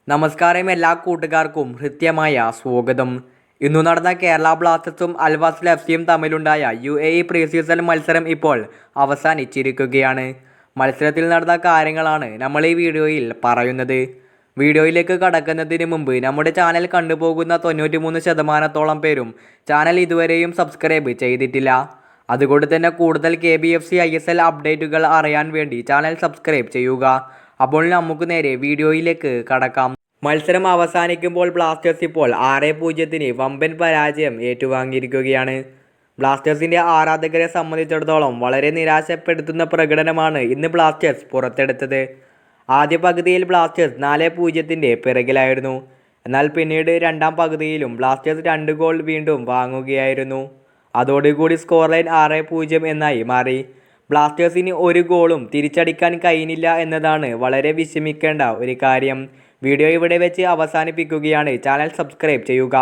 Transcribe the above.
നമസ്കാരം എല്ലാ കൂട്ടുകാർക്കും ഹൃദ്യമായ സ്വാഗതം. ഇന്നു നടന്ന കേരള ബ്ലാസ്റ്റേഴ്സും അൽവാസ്ൽ എഫ്സിയും തമ്മിലുണ്ടായ UAE പ്രീ സീസൺ മത്സരം ഇപ്പോൾ അവസാനിച്ചിരിക്കുകയാണ്. മത്സരത്തിൽ നടന്ന കാര്യങ്ങളാണ് നമ്മൾ ഈ വീഡിയോയിൽ പറയുന്നത്. വീഡിയോയിലേക്ക് കടക്കുന്നതിന് മുമ്പ് നമ്മുടെ ചാനൽ കണ്ടുപോകുന്ന 93% പേരും ചാനൽ ഇതുവരെയും സബ്സ്ക്രൈബ് ചെയ്തിട്ടില്ല. അതുകൊണ്ട് തന്നെ കൂടുതൽ KBFC ISL അപ്ഡേറ്റുകൾ അറിയാൻ വേണ്ടി ചാനൽ സബ്സ്ക്രൈബ് ചെയ്യുക. അപ്പോൾ നമുക്ക് നേരെ വീഡിയോയിലേക്ക് കടക്കാം. മത്സരം അവസാനിക്കുമ്പോൾ ബ്ലാസ്റ്റേഴ്സ് ഇപ്പോൾ 6-0 വമ്പൻ പരാജയം ഏറ്റുവാങ്ങിയിരിക്കുകയാണ്. ബ്ലാസ്റ്റേഴ്സിൻ്റെ ആരാധകരെ സംബന്ധിച്ചിടത്തോളം വളരെ നിരാശപ്പെടുത്തുന്ന പ്രകടനമാണ് ഇന്ന് ബ്ലാസ്റ്റേഴ്സ് പുറത്തെടുത്തത്. ആദ്യ പകുതിയിൽ ബ്ലാസ്റ്റേഴ്സ് 4-0 പിറകിലായിരുന്നു. എന്നാൽ പിന്നീട് രണ്ടാം പകുതിയിലും ബ്ലാസ്റ്റേഴ്സ് 2 ഗോൾ വീണ്ടും വാങ്ങുകയായിരുന്നു. അതോടുകൂടി സ്കോർ ലൈൻ 6-0 എന്നായി മാറി. ബ്ലാസ്റ്റേഴ്സിന് ഒരു ഗോളും തിരിച്ചടിക്കാൻ കഴിഞ്ഞില്ല എന്നതാണ് വളരെ വിഷമിക്കേണ്ട ഒരു കാര്യം. വീഡിയോ ഇവിടെ വെച്ച് അവസാനിപ്പിക്കുകയാണ്. ചാനൽ സബ്സ്ക്രൈബ് ചെയ്യുക.